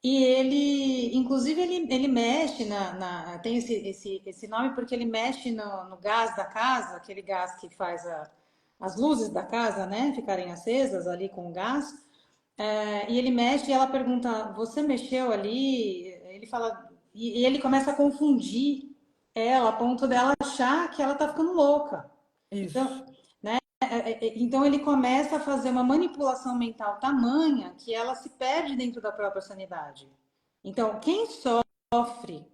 E ele, inclusive, ele mexe tem esse nome porque ele mexe no gás da casa, aquele gás que faz as luzes da casa, né, ficarem acesas ali com o gás. E ele mexe e ela pergunta: Você mexeu ali? Ele fala, e ele começa a confundir ela a ponto dela achar que ela tá ficando louca.
Isso.
Então, então ele começa a fazer uma manipulação mental tamanha que ela se perde dentro da própria sanidade. Então, quem sofre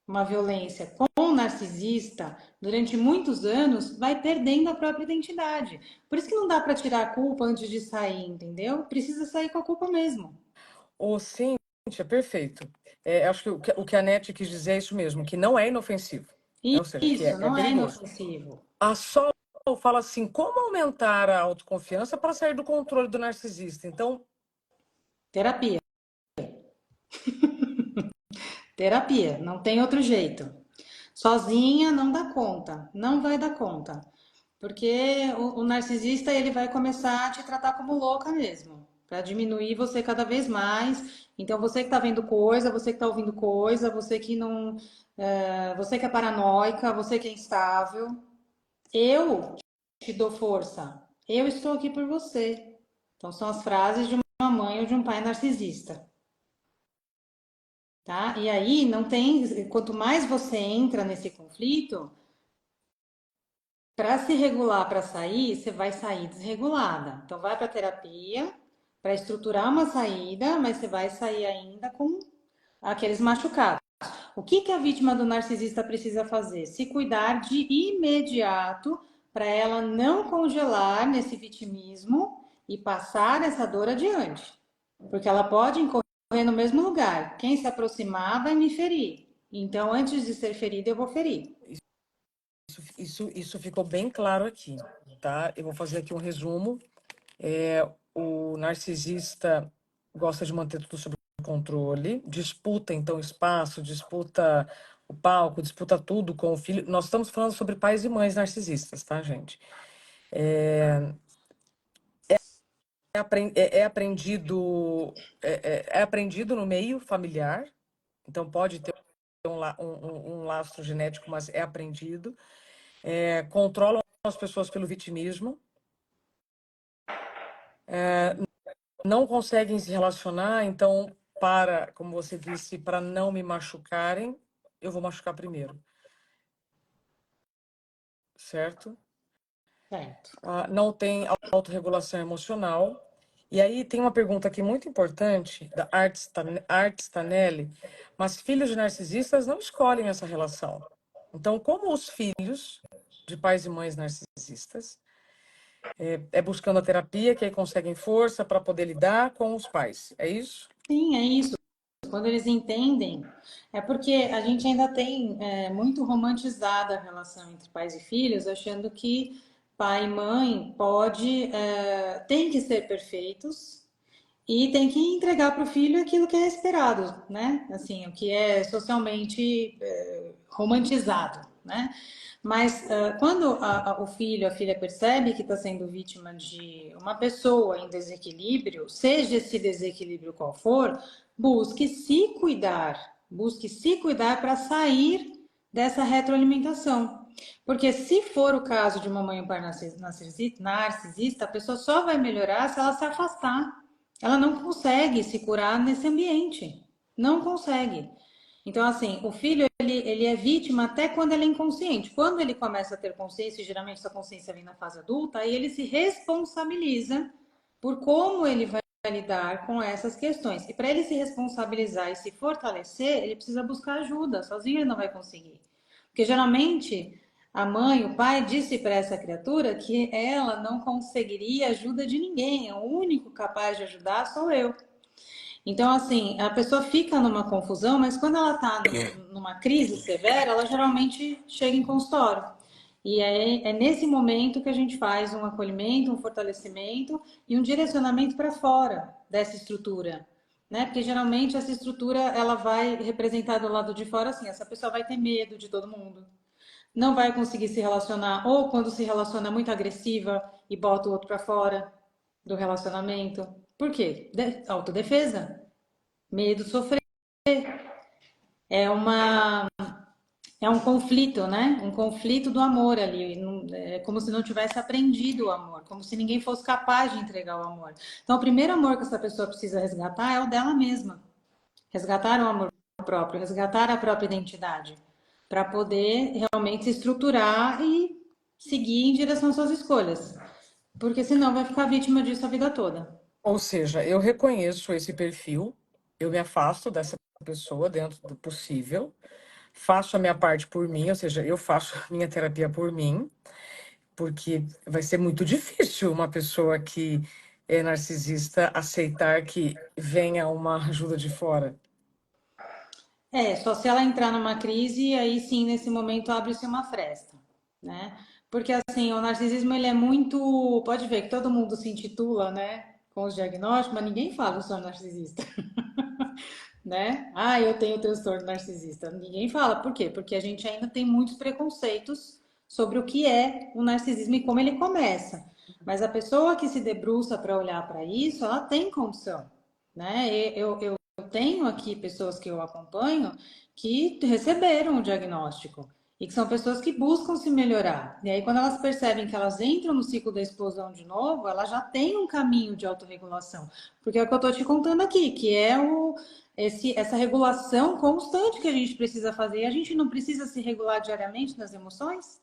uma violência com um narcisista durante muitos anos vai perdendo a própria identidade. Por isso que não dá para tirar a culpa antes de sair, entendeu? Precisa sair com a culpa mesmo.
Ô, Cíntia, perfeito. Acho que o que a Nete quis dizer é isso mesmo, que não é inofensivo, né? Ou seja, que
Isso,
é
não é
perigoso.
inofensivo.
A Sol fala assim, como aumentar a autoconfiança para sair do controle do narcisista? Então,
Terapia. Terapia, não tem outro jeito. Sozinha não dá conta, não vai dar conta. Porque o narcisista ele vai começar a te tratar como louca mesmo, para diminuir você cada vez mais. Então você que está vendo coisa, você que está ouvindo coisa, você que não, você que é paranoica, você que é instável, eu te dou força. Eu estou aqui por você. Então são as frases de uma mãe ou de um pai narcisista, tá? E aí não tem, quanto mais você entra nesse conflito, para se regular, para sair, você vai sair desregulada. Então, vai para terapia para estruturar uma saída, mas você vai sair ainda com aqueles machucados. O que, que a vítima do narcisista precisa fazer? Se cuidar de imediato para ela não congelar nesse vitimismo e passar essa dor adiante. Porque ela pode incorrer no mesmo lugar. Quem se aproximar vai me ferir. Então, antes de ser ferida, eu vou ferir.
isso ficou bem claro aqui, tá? Eu vou fazer aqui um resumo. O narcisista gosta de manter tudo sob controle, disputa então espaço, disputa o palco, disputa tudo com o filho. Nós estamos falando sobre pais e mães narcisistas, tá, gente? É aprendido no meio familiar, então pode ter um lastro genético, mas é aprendido. Controlam as pessoas pelo vitimismo, não conseguem se relacionar, então, como você disse, para não me machucarem, eu vou machucar primeiro, certo?
Certo.
Não tem autorregulação emocional. E aí tem uma pergunta aqui muito importante, da Art Stanelli, mas filhos de narcisistas não escolhem essa relação. Então, como os filhos de pais e mães narcisistas buscando a terapia, que aí conseguem força para poder lidar com os pais, é isso?
Sim, é isso. quando eles entendem, é porque a gente ainda tem muito romantizada a relação entre pais e filhos, achando que pai e mãe tem que ser perfeitos e tem que entregar para o filho aquilo que é esperado, né? Assim, o que é socialmente romantizado, né? Mas quando o filho, a filha percebe que está sendo vítima de uma pessoa em desequilíbrio, seja esse desequilíbrio qual for, busque se cuidar para sair dessa retroalimentação. Porque se for o caso de uma mãe ou pai narcisista, a pessoa só vai melhorar se ela se afastar. Ela não consegue se curar nesse ambiente. Não consegue. Então, assim, o filho, ele é vítima até quando ele é inconsciente. Quando ele começa a ter consciência, e geralmente essa consciência vem na fase adulta, aí ele se responsabiliza por como ele vai lidar com essas questões. E para ele se responsabilizar e se fortalecer, ele precisa buscar ajuda. Sozinho ele não vai conseguir. Porque geralmente a mãe, o pai disse para essa criatura que ela não conseguiria ajuda de ninguém. O único capaz de ajudar sou eu. Então, assim, a pessoa fica numa confusão, mas quando ela está numa crise severa, ela geralmente chega em consultório. E é nesse momento que a gente faz um acolhimento, um fortalecimento e um direcionamento para fora dessa estrutura, né? Porque geralmente essa estrutura ela vai representar do lado de fora assim, essa pessoa vai ter medo de todo mundo, não vai conseguir se relacionar, ou quando se relaciona muito agressiva e bota o outro para fora do relacionamento. Por quê? Autodefesa. Medo de sofrer. É uma é um conflito, né? Um conflito do amor ali. É como se não tivesse aprendido o amor, como se ninguém fosse capaz de entregar o amor. Então, o primeiro amor que essa pessoa precisa resgatar é o dela mesma. Resgatar o amor próprio, resgatar a própria identidade, para poder realmente se estruturar e seguir em direção às suas escolhas. Porque senão vai ficar vítima disso a vida toda.
Ou seja, eu reconheço esse perfil, eu me afasto dessa pessoa dentro do possível, faço a minha parte por mim, ou seja, eu faço a minha terapia por mim, porque vai ser muito difícil uma pessoa que é narcisista aceitar que venha uma ajuda de fora.
Só se ela entrar numa crise, aí sim, nesse momento abre-se uma fresta, né? Porque assim, o narcisismo ele é muito, pode ver que todo mundo se intitula, né, com os diagnósticos, mas ninguém fala eu sou narcisista, né? Ah, eu tenho transtorno narcisista. Ninguém fala. Por quê? Porque a gente ainda tem muitos preconceitos sobre o que é o narcisismo e como ele começa. Mas a pessoa que se debruça para olhar para isso, ela tem condição, né? Eu tenho aqui pessoas que eu acompanho que receberam o diagnóstico e que são pessoas que buscam se melhorar. E aí, quando elas percebem que elas entram no ciclo da explosão de novo, elas já têm um caminho de autorregulação. Porque é o que eu estou te contando aqui, que é essa regulação constante que a gente precisa fazer. E a gente não precisa se regular diariamente nas emoções?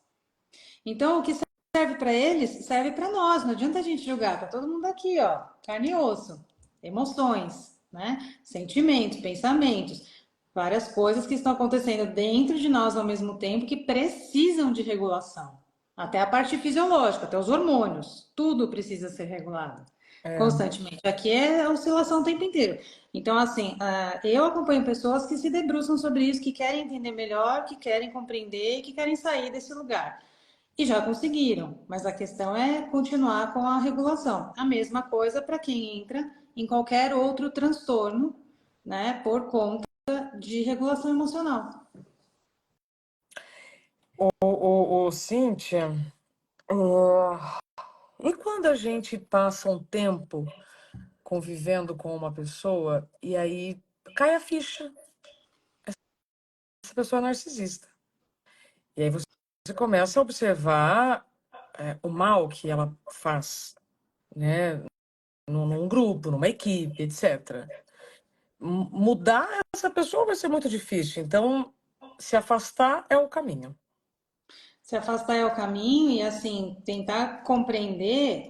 Então, o que serve para eles, serve para nós. Não adianta a gente julgar. Tá todo mundo aqui, ó, carne e osso. Emoções, né? Sentimentos, pensamentos, várias coisas que estão acontecendo dentro de nós ao mesmo tempo que precisam de regulação. Até a parte fisiológica, até os hormônios, tudo precisa ser regulado
É,
constantemente. Aqui é oscilação o tempo inteiro. Então, assim, eu acompanho pessoas que se debruçam sobre isso, que querem entender melhor, que querem compreender e que querem sair desse lugar. E já conseguiram, mas a questão é continuar com a regulação. A mesma coisa para quem entra em qualquer outro transtorno, né, por conta de regulação emocional.
Cíntia, e quando a gente passa um tempo convivendo com uma pessoa e aí cai a ficha, essa pessoa é narcisista. E aí você começa a observar o mal que ela faz, né, num grupo, numa equipe, etc. Mudar essa pessoa vai ser muito difícil, então se afastar é o caminho.
Se afastar é o caminho e, assim, tentar compreender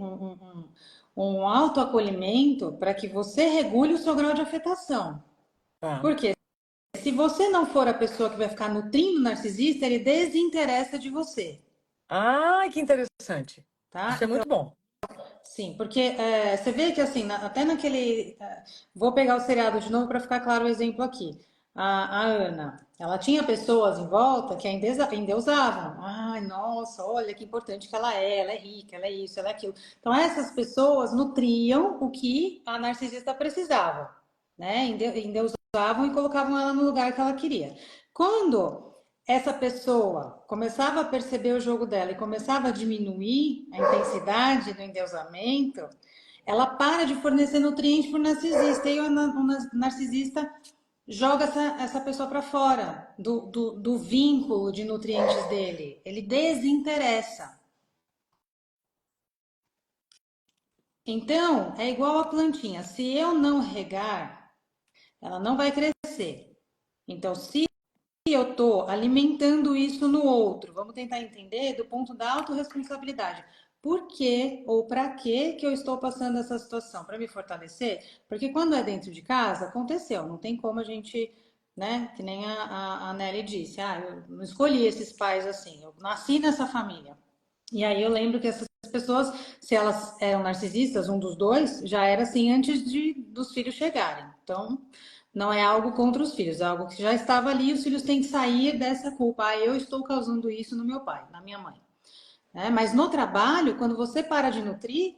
um autoacolhimento para que você regule o seu grau de afetação.
Tá.
Porque se você não for a pessoa que vai ficar nutrindo o narcisista, ele desinteressa de você,
Ah, que interessante.
tá?
Isso é
Então,
muito bom.
Sim, porque você vê que assim, até naquele. Vou pegar o seriado de novo para ficar claro o exemplo aqui. A Ana, ela tinha pessoas em volta que a endeusavam. Ai, nossa, olha que importante que ela é rica, ela é isso, ela é aquilo. Então, essas pessoas nutriam o que a narcisista precisava, né? Endeusavam e colocavam ela no lugar que ela queria. Quando essa pessoa começava a perceber o jogo dela e começava a diminuir a intensidade do endeusamento, ela para de fornecer nutrientes para o narcisista e o narcisista joga essa pessoa para fora do vínculo de nutrientes dele. Ele desinteressa. Então, é igual a plantinha. Se eu não regar, ela não vai crescer. Então, se eu estou alimentando isso no outro, vamos tentar entender do ponto da autorresponsabilidade. Por que ou para que eu estou passando essa situação? Para me fortalecer? Porque quando é dentro de casa, aconteceu, não tem como a gente, né? Que nem a Nelly disse, eu não escolhi esses pais assim, eu nasci nessa família. E aí eu lembro que essas pessoas, se elas eram narcisistas, um dos dois, já era assim antes dos filhos chegarem. Então, não é algo contra os filhos, é algo que já estava ali e os filhos têm que sair dessa culpa. Eu estou causando isso no meu pai, na minha mãe. Mas no trabalho, quando você para de nutrir,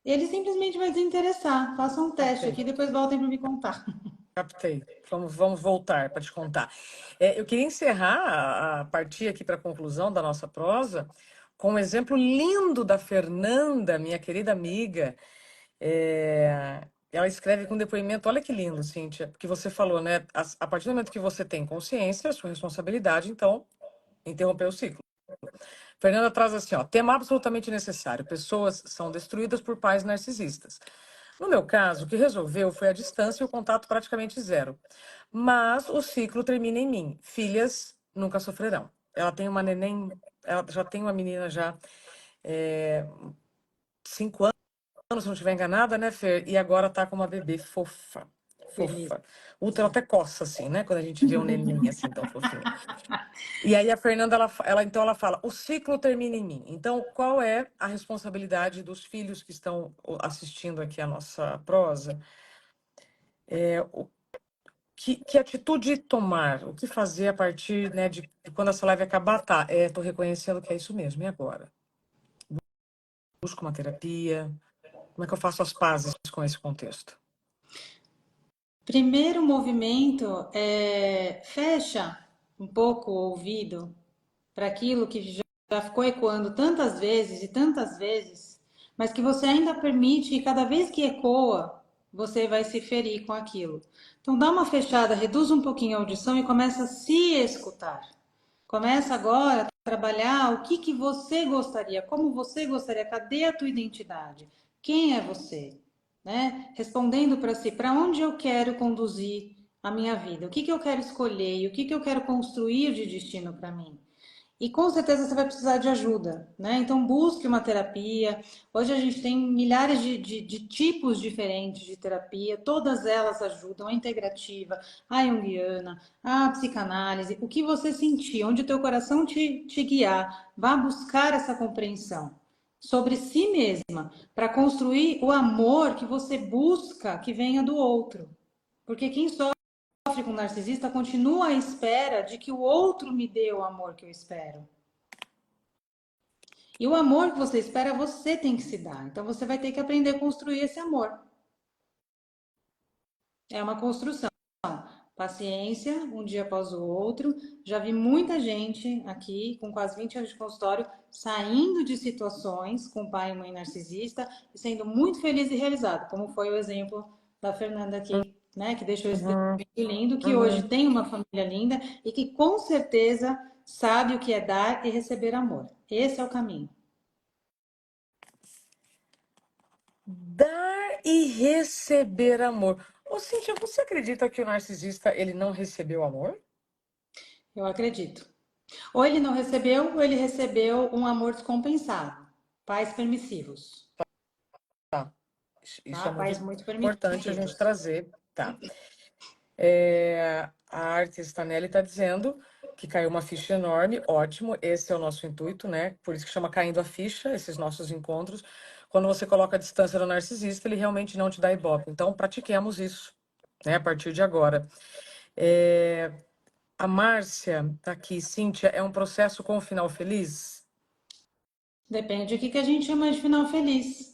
ele simplesmente vai desinteressar. Faça um teste
Captei,
aqui, depois voltem para me contar.
captei. Vamos voltar para te contar. Eu queria encerrar a partir aqui para a conclusão da nossa prosa com um exemplo lindo da Fernanda, minha querida amiga. Ela escreve com depoimento, olha que lindo, Cíntia, porque você falou, né? A partir do momento que você tem consciência, é sua responsabilidade, então, interromper o ciclo. Fernanda traz assim, ó, tema absolutamente necessário. Pessoas são destruídas por pais narcisistas. No meu caso, o que resolveu foi a distância e o contato praticamente zero. Mas o ciclo termina em mim. Filhas nunca sofrerão. Ela tem uma neném, ela já tem uma menina já, 5 anos, se não estiver enganada, né, Fer? E agora tá com uma bebê fofa.
Feliz.
Fofa. O útero até coça, assim, né? Quando a gente vê um neném assim, tão fofinho. E aí a Fernanda, então ela fala, o ciclo termina em mim. Então, qual é a responsabilidade dos filhos que estão assistindo aqui a nossa prosa? Que atitude tomar? O que fazer a partir, né, de quando essa live acabar? Tá, tô reconhecendo que é isso mesmo. E agora? Busco uma terapia? Como é que eu faço as pazes com esse contexto?
Primeiro movimento é fecha um pouco o ouvido para aquilo que já ficou ecoando tantas vezes, mas que você ainda permite e cada vez que ecoa, você vai se ferir com aquilo. Então dá uma fechada, reduz um pouquinho a audição e começa a se escutar. Começa agora a trabalhar o que você gostaria, como você gostaria, cadê a tua identidade? Quem é você? Né? Respondendo para si, para onde eu quero conduzir a minha vida? O que eu quero escolher? E o que eu quero construir de destino para mim? E com certeza você vai precisar de ajuda, né? Então busque uma terapia. Hoje a gente tem milhares de tipos diferentes de terapia, todas elas ajudam, a integrativa, a junguiana, a psicanálise, o que você sentir, onde o teu coração te guiar, vá buscar essa compreensão sobre si mesma, para construir o amor que você busca que venha do outro. Porque quem sofre com narcisista continua à espera de que o outro me dê o amor que eu espero. E o amor que você espera, você tem que se dar. Então você vai ter que aprender a construir esse amor. É uma construção. Paciência, um dia após o outro. Já vi muita gente aqui, com quase 20 anos de consultório, saindo de situações com pai e mãe narcisista e sendo muito feliz e realizado, como foi o exemplo da Fernanda aqui, né, que deixou esse
Uhum,
depoimento lindo, que hoje
uhum.
tem uma família linda e que com certeza sabe o que é dar e receber amor. Esse é o caminho.
Dar e receber amor. Ô, Cíntia, você acredita que o narcisista, ele não recebeu amor?
Eu acredito. Ou ele não recebeu, ou ele recebeu um amor descompensado. Pais permissivos,
Tá. Isso
tá?
é muito
Pais muito
importante a gente
permissivos.
trazer, tá? A artista Nelly está dizendo que caiu uma ficha enorme, ótimo, esse é o nosso intuito, né? Por isso que chama caindo a ficha, esses nossos encontros. Quando você coloca a distância do narcisista, ele realmente não te dá ibope. Então, pratiquemos isso, né, a partir de agora. A Márcia tá aqui, Cíntia, é um processo com final feliz?
Depende do que a gente chama de final feliz.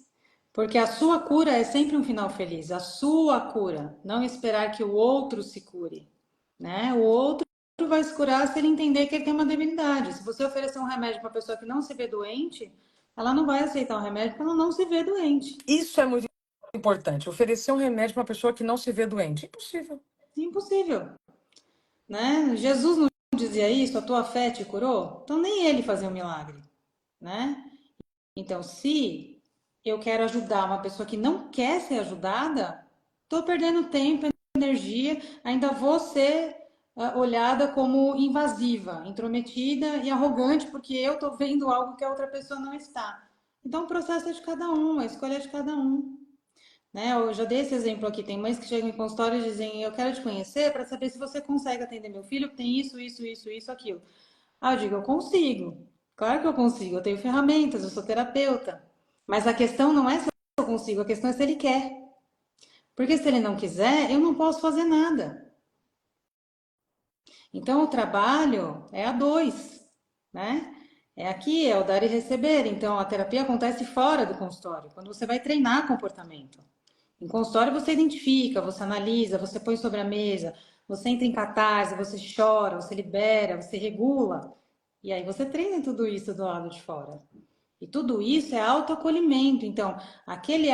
Porque a sua cura é sempre um final feliz, a sua cura, não esperar que o outro se cure, né? O outro vai se curar se ele entender que ele tem uma debilidade. Se você oferecer um remédio para uma pessoa que não se vê doente, ela não vai aceitar o remédio porque ela não se vê doente.
Isso é muito importante. Oferecer um remédio para uma pessoa que não se vê doente. Impossível.
Impossível, né? Jesus não dizia isso, a tua fé te curou? Então nem ele fazia um milagre, né? Então, se eu quero ajudar uma pessoa que não quer ser ajudada, estou perdendo tempo, energia, ainda vou ser olhada como invasiva, intrometida e arrogante, porque eu estou vendo algo que a outra pessoa não está. Então, o processo é de cada um, a escolha é de cada um. Né? Eu já dei esse exemplo aqui. Tem mães que chegam em consultório e dizem: eu quero te conhecer para saber se você consegue atender meu filho, que tem isso, aquilo. Ah, eu digo: eu consigo. Claro que eu consigo. Eu tenho ferramentas, eu sou terapeuta. Mas a questão não é se eu consigo, a questão é se ele quer. Porque se ele não quiser, eu não posso fazer nada. Então o trabalho é a dois, né? É aqui, é o dar e receber. Então a terapia acontece fora do consultório, quando você vai treinar comportamento. Em consultório você identifica, você analisa, você põe sobre a mesa, você entra em catarse, você chora, você libera, você regula. E aí você treina tudo isso do lado de fora. E tudo isso é autoacolhimento. Então, aquele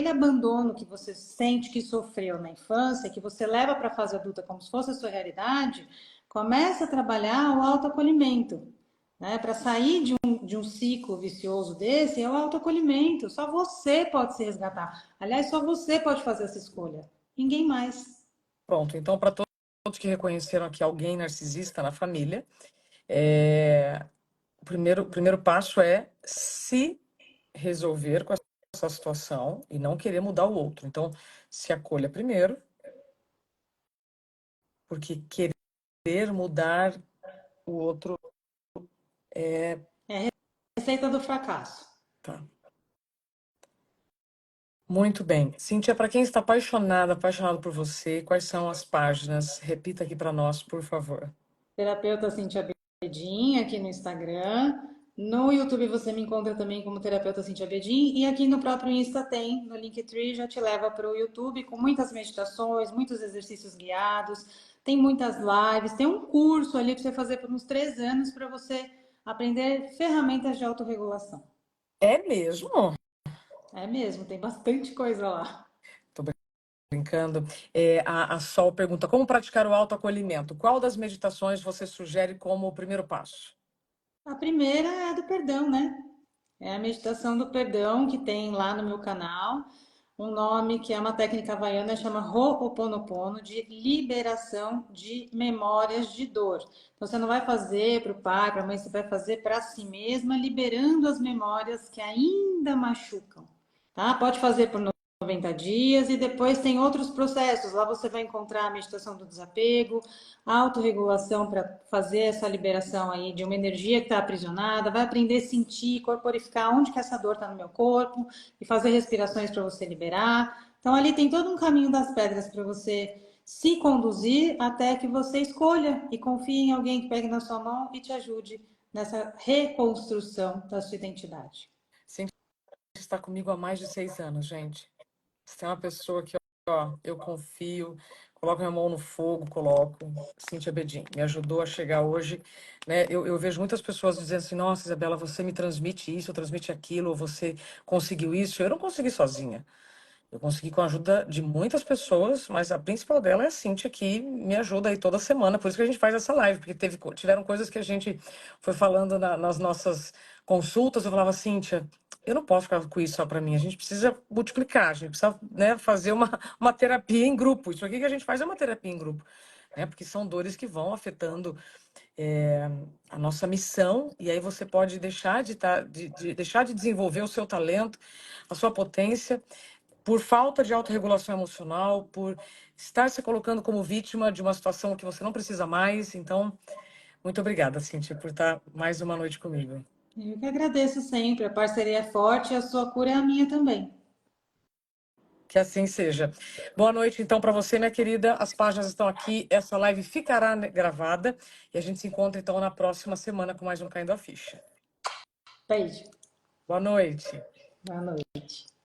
abandono que você sente que sofreu na infância, que você leva para a fase adulta como se fosse a sua realidade, começa a trabalhar o autoacolhimento. Né? Para sair de um ciclo vicioso desse, é o autoacolhimento. Só você pode se resgatar. Aliás, só você pode fazer essa escolha. Ninguém mais.
Pronto, então, para todos que reconheceram aqui alguém narcisista na família, o primeiro passo é se resolver com essa situação e não querer mudar o outro. Então, se acolha primeiro, porque querer mudar o outro é.
É a receita do fracasso.
Tá. Muito bem. Cíntia, para quem está apaixonado por você, quais são as páginas? Repita aqui para nós, por favor.
Terapeuta Cintia Bedin, aqui no Instagram. No YouTube você me encontra também como Terapeuta Cintia Bedin. E aqui no próprio Insta tem, no Linktree, já te leva para o YouTube com muitas meditações, muitos exercícios guiados. Tem muitas lives, tem um curso ali para você fazer por uns 3 anos para você aprender ferramentas de autorregulação.
É mesmo?
É mesmo, tem bastante coisa lá.
Tô brincando. A Sol pergunta: como praticar o autoacolhimento? Qual das meditações você sugere como o primeiro passo?
A primeira é a do perdão, né? É a meditação do perdão que tem lá no meu canal. Um nome que é uma técnica havaiana, chama Ho'oponopono, de liberação de memórias de dor. Então, você não vai fazer para o pai, para a mãe, você vai fazer para si mesma, liberando as memórias que ainda machucam. Tá? Pode fazer por 90 dias e depois tem outros processos. Lá você vai encontrar a meditação do desapego, a autorregulação para fazer essa liberação aí de uma energia que está aprisionada, vai aprender a sentir, corporificar onde que essa dor está no meu corpo e fazer respirações para você liberar. Então ali tem todo um caminho das pedras para você se conduzir até que você escolha e confie em alguém que pegue na sua mão e te ajude nessa reconstrução da sua identidade.
Cíntia está comigo há mais de 6 anos, gente. Se tem uma pessoa que, ó, eu confio, coloco minha mão no fogo, coloco. Cíntia Bedin, me ajudou a chegar hoje, né? Eu vejo muitas pessoas dizendo assim: nossa, Isabela, você me transmite isso, transmite aquilo, ou você conseguiu isso. Eu não consegui sozinha. Eu consegui com a ajuda de muitas pessoas, mas a principal dela é a Cíntia, que me ajuda aí toda semana. Por isso que a gente faz essa live, porque tiveram coisas que a gente foi falando nas nossas consultas. Eu falava: Cíntia, eu não posso ficar com isso só para mim. A gente precisa multiplicar, a gente precisa, né, fazer uma terapia em grupo. Isso aqui que a gente faz é uma terapia em grupo, né? Porque são dores que vão afetando a nossa missão, e aí você pode deixar de deixar de desenvolver o seu talento, a sua potência, por falta de autorregulação emocional, por estar se colocando como vítima de uma situação que você não precisa mais. Então, muito obrigada, Cíntia, por estar mais uma noite comigo.
Eu que agradeço sempre. A parceria é forte e a sua cura é a minha também.
Que assim seja. Boa noite, então, para você, minha querida. As páginas estão aqui. Essa live ficará gravada. E a gente se encontra, então, na próxima semana com mais um Caindo a Ficha.
Beijo.
Boa noite.
Boa noite.